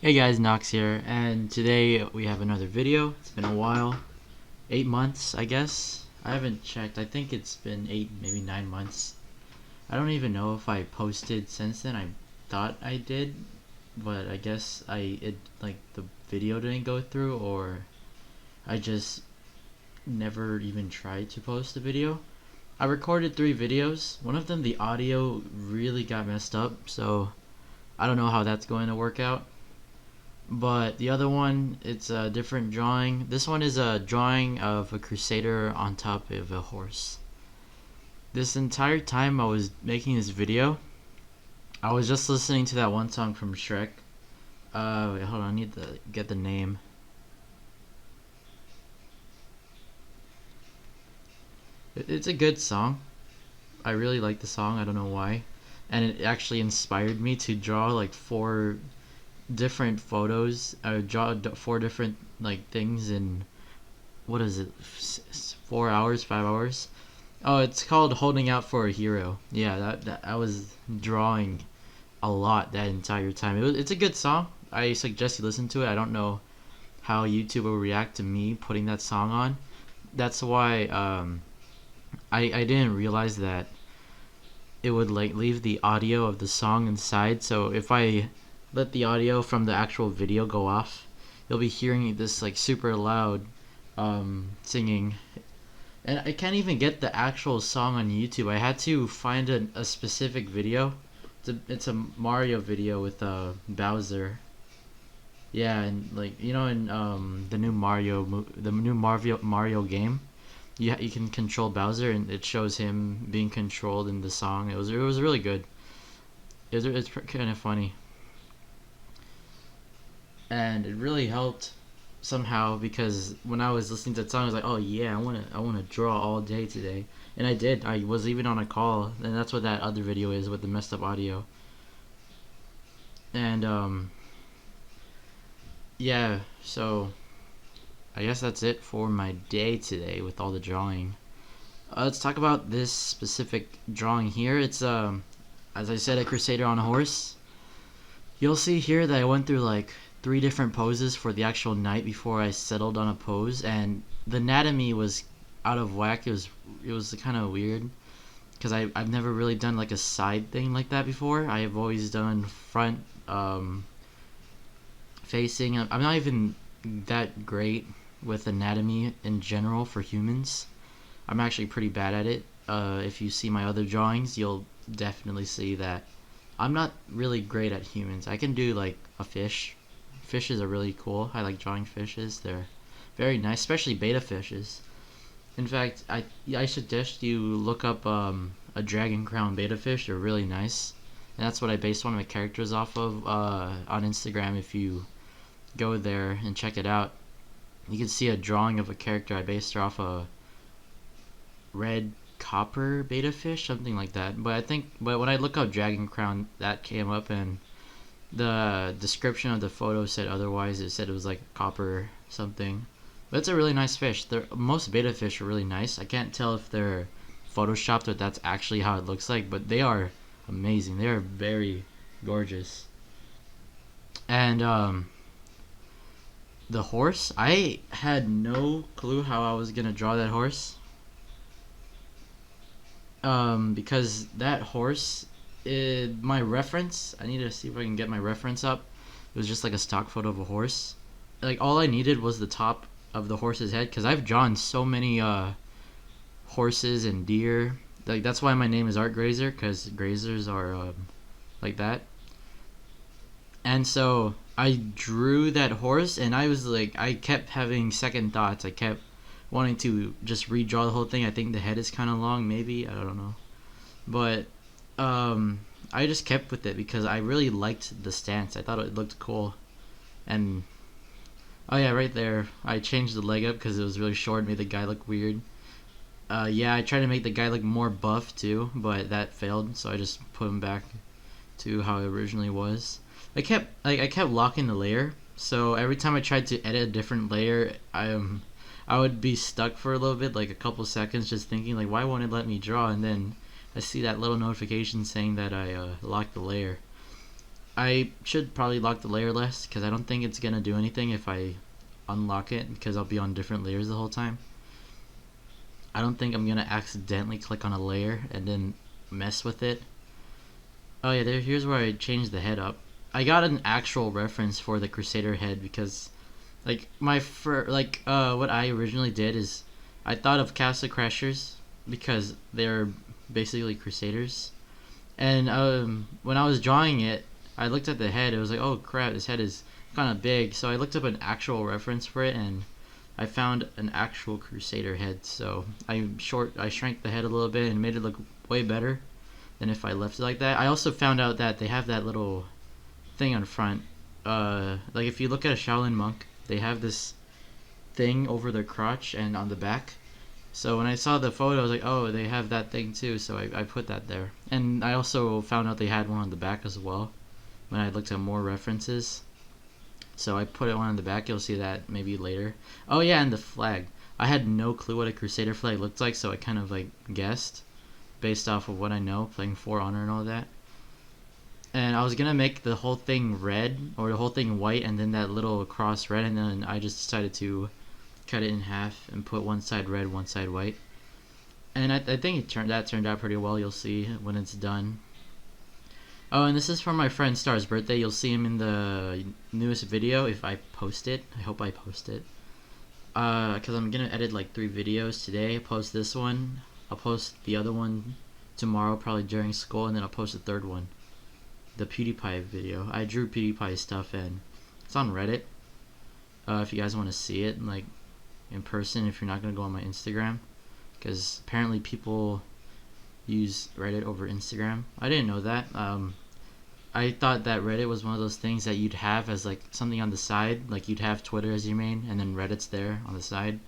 Hey guys, Nox here, and today we have another video. It's been a while, 8 months I guess. I haven't checked, I think it's been 8, maybe 9 months. I don't even know if I posted since then. I thought I did, but I guess like the video didn't go through, or I just never even tried to post a video. I recorded 3 videos. One of them, the audio really got messed up, so I don't know how that's going to work out. But the other one, it's a different drawing. This one is a drawing of a Crusader on top of a horse. This entire time I was making this video, I was just listening to that one song from Shrek. Wait, hold on, I need to get the name. It's a good song. I really like the song, I don't know why. And it actually inspired me to draw like 4 different photos. I draw 4 different like things in, what is it, 4 hours, 5 hours. Oh, it's called Holding Out for a Hero. Yeah, that I was drawing a lot that entire time. It's a good song. I suggest you listen to it. I don't know how YouTube will react to me putting that song on. That's why I didn't realize that it would like leave the audio of the song inside. So if I let the audio from the actual video go off, you'll be hearing this like super loud singing. And I can't even get the actual song on YouTube. I had to find a specific video. It's a Mario video with Bowser. Yeah, and like in the new Mario game, you can control Bowser, and it shows him being controlled in the song. It was really good. It's kind of funny, and it really helped somehow, because when I was listening to the song, I was like, oh yeah, I wanna draw all day today, and I did. I was even on a call, and that's what that other video is with the messed up audio. And yeah, so I guess that's it for my day today with all the drawing. Let's talk about this specific drawing here. It's as I said, a Crusader on a horse. You'll see here that I went through like 3 different poses for the actual knight before I settled on a pose, and the anatomy was out of whack. It was kind of weird, because I've never really done like a side thing like that before. I have always done front facing. I'm not even that great with anatomy in general for humans. I'm actually pretty bad at it. If you see my other drawings, you'll definitely see that I'm not really great at humans. I can do like a fish. Fishes are really cool. I like drawing fishes. They're very nice, especially beta fishes. In fact, I suggest you look up a dragon crown beta fish. They're really nice, and that's what I based one of my characters off of on Instagram. If you go there and check it out, you can see a drawing of a character I based her off a red copper beta fish, something like that. But when I look up dragon crown, that came up, and the description of the photo said otherwise. It said it was like copper something. But it's a really nice fish. Most beta fish are really nice. I can't tell if they're photoshopped or that's actually how it looks like, but they are amazing. They are very gorgeous. And the horse, I had no clue how I was gonna draw that horse. Because that horse, my reference, I need to see if I can get my reference up. It was just like a stock photo of a horse. Like all I needed was the top of the horse's head, because I've drawn so many horses and deer. Like that's why my name is Art Grazer, because grazers are like that. And so I drew that horse, and I was like, I kept having second thoughts. I kept wanting to just redraw the whole thing. I think the head is kind of long, maybe, I don't know. But I just kept with it because I really liked the stance. I thought it looked cool. And oh yeah, right there, I changed the leg up because it was really short, made the guy look weird. Yeah, I tried to make the guy look more buff too, but that failed, so I just put him back to how it originally was. I kept locking the layer, so every time I tried to edit a different layer, I would be stuck for a little bit, like a couple seconds, just thinking like, why won't it let me draw? And then I see that little notification saying that I locked the layer. I should probably lock the layer list because I don't think it's gonna do anything if I unlock it, because I'll be on different layers the whole time. I don't think I'm gonna accidentally click on a layer and then mess with it. Oh yeah, here's where I changed the head up. I got an actual reference for the Crusader head because, like, what I originally did is I thought of Castle Crashers because they're basically Crusaders. And when I was drawing it, I looked at the head. It was like, oh crap, this head is kind of big. So I looked up an actual reference for it, and I found an actual Crusader head. So I shrank the head a little bit and made it look way better than if I left it like that. I also found out that they have that little thing on front. Like if you look at a Shaolin monk, they have this thing over their crotch and on the back. So when I saw the photo, I was like, oh, they have that thing too. So I put that there. And I also found out they had one on the back as well when I looked at more references. So I put it one on the back. You'll see that maybe later. Oh yeah, and the flag. I had no clue what a Crusader flag looked like, so I kind of like guessed based off of what I know, playing For Honor and all that. And I was gonna make the whole thing red or the whole thing white, and then that little cross red, and then I just decided to cut it in half and put one side red, one side white. And I think that turned out pretty well. You'll see when it's done. Oh, and this is for my friend Star's birthday. You'll see him in the newest video if I post it. I hope I post it. Because I'm gonna edit like 3 videos today. I'll post this one. I'll post the other one tomorrow, probably during school, and then I'll post the third one, the PewDiePie video. I drew PewDiePie stuff, and it's on Reddit. If you guys want to see it, like in person, if you're not gonna go on my Instagram, because apparently people use Reddit over Instagram. I didn't know that. I thought that Reddit was one of those things that you'd have as like something on the side, like you'd have Twitter as your main, and then Reddit's there on the side.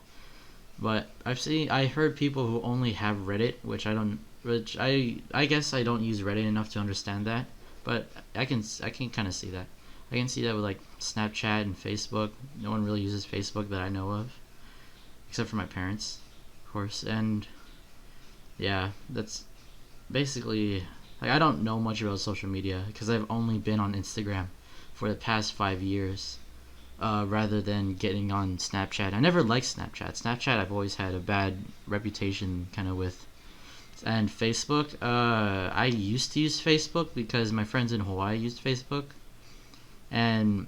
But I heard people who only have Reddit, which I guess I don't use Reddit enough to understand that. But I can kind of see that. I can see that with like Snapchat and Facebook. No one really uses Facebook that I know of, except for my parents, of course. And yeah, that's basically, like, I don't know much about social media because I've only been on Instagram for the past 5 years, rather than getting on Snapchat. I never liked Snapchat. Snapchat I've always had a bad reputation kind of with. And Facebook, I used to use Facebook because my friends in Hawaii used Facebook, and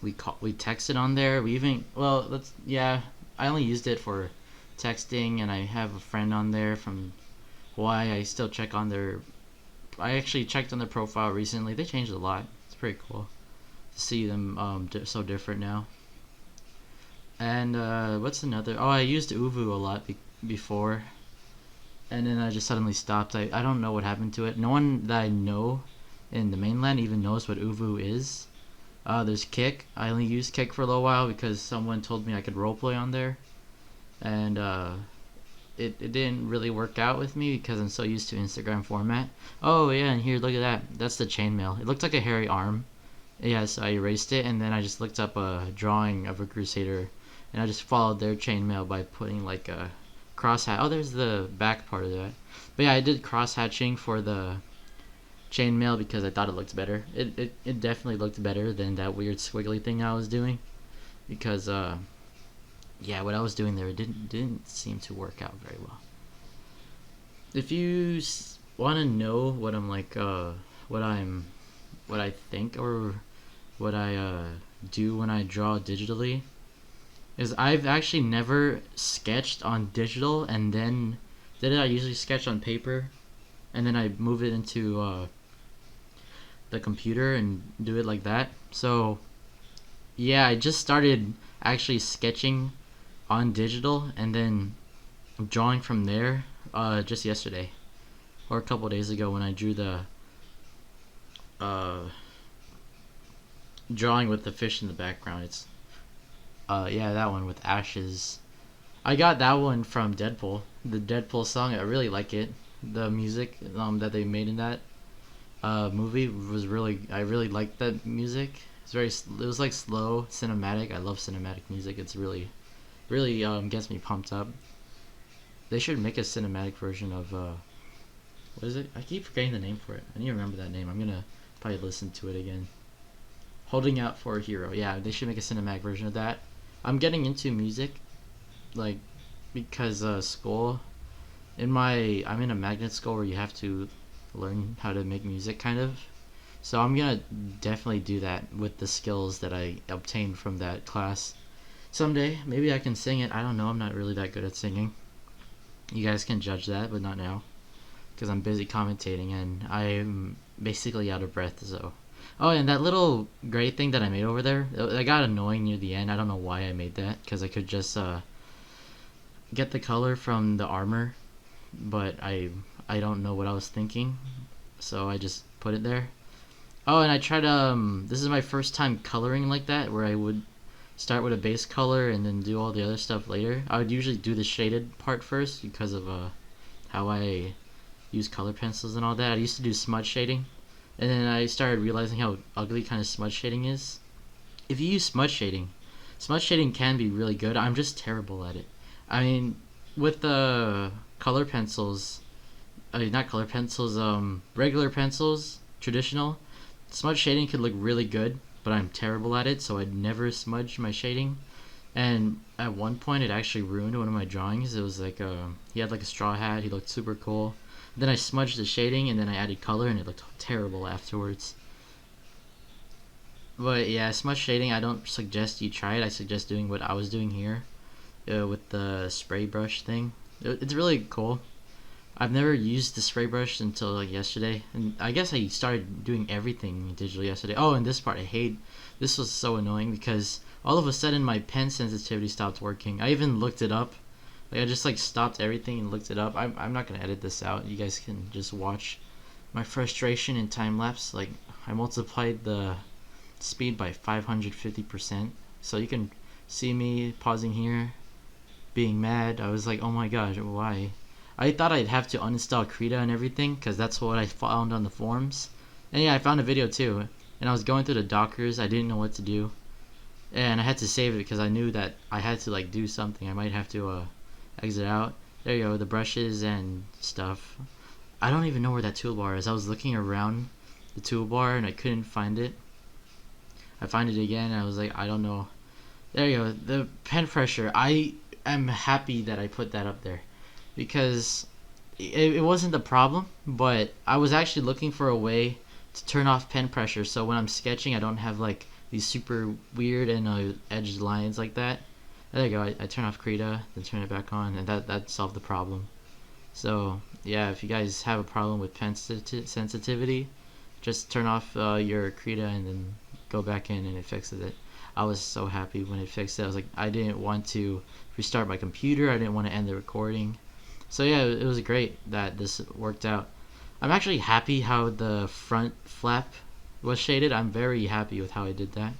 we texted on there. We even, I only used it for texting, and I have a friend on there from Hawaii. I still check on their. I actually checked on their profile recently. They changed a lot. It's pretty cool to see them so different now. And what's another? Oh, I used Uvu a lot before, and then I just suddenly stopped. I don't know what happened to it. No one that I know in the mainland even knows what Uvu is. There's Kick. I only used Kick for a little while because someone told me I could roleplay on there, and it didn't really work out with me because I'm so used to Instagram format. Oh yeah, and here, look at that. That's the chainmail. It looked like a hairy arm. Yeah, so I erased it, and then I just looked up a drawing of a Crusader, and I just followed their chainmail by putting like a crosshatch. Oh, there's the back part of that. But yeah, I did crosshatching for the chainmail because I thought it looked better. It definitely looked better than that weird squiggly thing I was doing, because yeah, what I was doing there, it didn't seem to work out very well. If you want to know what I'm like, what I think, or what I do when I draw digitally, is I've actually never sketched on digital and then did it. I usually sketch on paper, and then I move it into the computer and do it like that. So yeah, I just started actually sketching on digital and then drawing from there just yesterday or a couple days ago when I drew the drawing with the fish in the background. It's yeah, that one with ashes. I got that one from Deadpool, the Deadpool song. I really like it. The music that they made in that movie was I really liked that music. It was like slow cinematic. I love cinematic music. It's really gets me pumped up. They should make a cinematic version of what is it? I keep forgetting the name for it. I need to remember that name. I'm gonna probably listen to it again. Holding Out for a Hero. Yeah, they should make a cinematic version of that. I'm getting into music, like, because school. I'm in a magnet school where you have to learn how to make music, kind of. So I'm gonna definitely do that with the skills that I obtained from that class. Someday, maybe I can sing it. I don't know. I'm not really that good at singing. You guys can judge that, but not now, because I'm busy commentating and I'm basically out of breath. So, oh, and that little gray thing that I made over there, that got annoying near the end. I don't know why I made that, because I could just get the color from the armor, but I don't know what I was thinking, so I just put it there. Oh, and I tried this is my first time coloring like that, where I would start with a base color and then do all the other stuff later. I would usually do the shaded part first because of how I use color pencils and all that. I used to do smudge shading, and then I started realizing how ugly kind of smudge shading is. If you use smudge shading can be really good. I'm just terrible at it. I mean, with the color pencils, not color pencils, regular pencils, traditional, smudge shading could look really good, but I'm terrible at it, so I'd never smudge my shading. And at one point, it actually ruined one of my drawings. It was like he had like a straw hat. He looked super cool. Then I smudged the shading, and then I added color, and it looked terrible afterwards. But yeah, smudge shading, I don't suggest you try it. I suggest doing what I was doing here with the spray brush thing. It's really cool. I've never used the spray brush until like yesterday, and I guess I started doing everything digitally yesterday. Oh, and this part I hate. This was so annoying because all of a sudden my pen sensitivity stopped working. I even looked it up. Like I just like stopped everything and looked it up. I'm not gonna edit this out. You guys can just watch my frustration in time lapse. Like I multiplied the speed by 550%, so you can see me pausing here, being mad. I was like, oh my gosh, why? I thought I'd have to uninstall Krita and everything, because that's what I found on the forums. And yeah, I found a video too, and I was going through the dockers. I didn't know what to do, and I had to save it because I knew that I had to like do something. I might have to exit out. There you go, the brushes and stuff. I don't even know where that toolbar is. I was looking around the toolbar and I couldn't find it. I find it again and I was like, I don't know. There you go, the pen pressure. I am happy that I put that up there, because it wasn't the problem, but I was actually looking for a way to turn off pen pressure, so when I'm sketching I don't have like these super weird and edged lines like that. There you go, I turn off Krita, then turn it back on, and that solved the problem. So yeah, if you guys have a problem with pen sensitivity, just turn off your Krita and then go back in and it fixes it. I was so happy when it fixed it. I was like, I didn't want to restart my computer. I didn't want to end the recording. So yeah, it was great that this worked out. I'm actually happy how the front flap was shaded. I'm very happy with how I did that.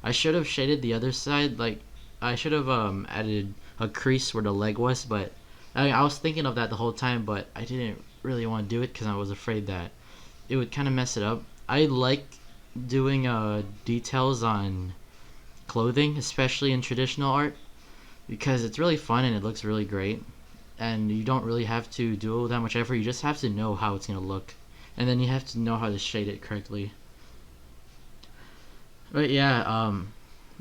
I should have shaded the other side. Like I should have added a crease where the leg was, but I was thinking of that the whole time, but I didn't really want to do it because I was afraid that it would kind of mess it up. I like doing details on clothing, especially in traditional art, because it's really fun and it looks really great, and you don't really have to do that much effort. You just have to know how it's gonna look, and then you have to know how to shade it correctly. But yeah,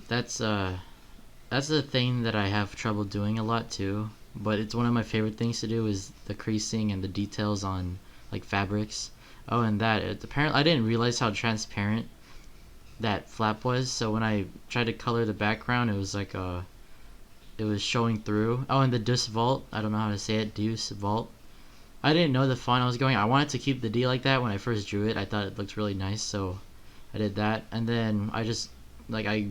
that's that's the thing that I have trouble doing a lot too. But it's one of my favorite things to do is the creasing and the details on like fabrics. Oh, and that apparently I didn't realize how transparent that flap was. So when I tried to color the background, it was like it was showing through. Oh, and the Deus Vult. I don't know how to say it. Deus Vult. I didn't know the font I was going. I wanted to keep the D like that when I first drew it. I thought it looked really nice, so I did that. And then I just like I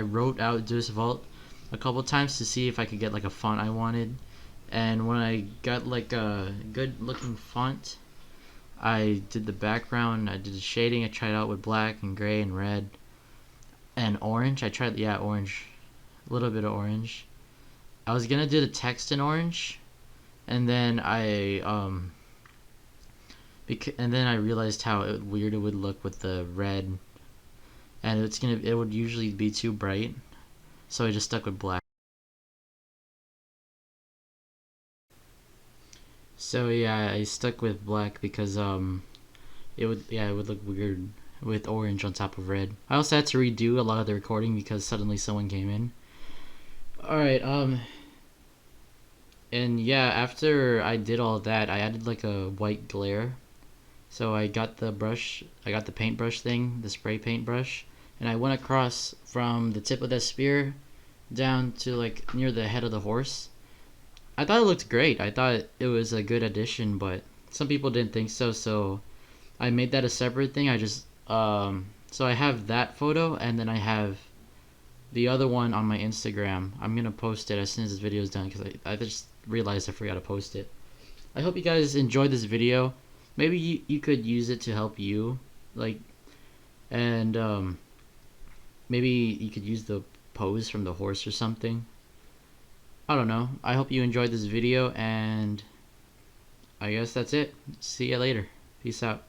wrote out Deus Vult a couple times to see if I could get like a font I wanted. And when I got like a good looking font, I did the background, I did the shading. I tried out with black and gray and red and orange. I tried, yeah, orange, a little bit of orange. I was gonna do the text in orange, and then I realized how weird it would look with the red, and it would usually be too bright, so I just stuck with black. So yeah, I stuck with black because it would look weird with orange on top of red. I also had to redo a lot of the recording because suddenly someone came in. All right, and yeah, after I did all that, I added like a white glare. So I got the paintbrush thing, the spray paint brush, and I went across from the tip of that spear down to like near the head of the horse. I thought it looked great. I thought it was a good addition, but some people didn't think so. So I made that a separate thing. So I have that photo, and then I have the other one on my Instagram. I'm gonna post it as soon as this video is done because I just realized I forgot to post it. I hope you guys enjoyed this video. Maybe you could use it to help you, like, and maybe you could use the pose from the horse or something. I don't know. I hope you enjoyed this video, and I guess that's it. See you later. Peace out.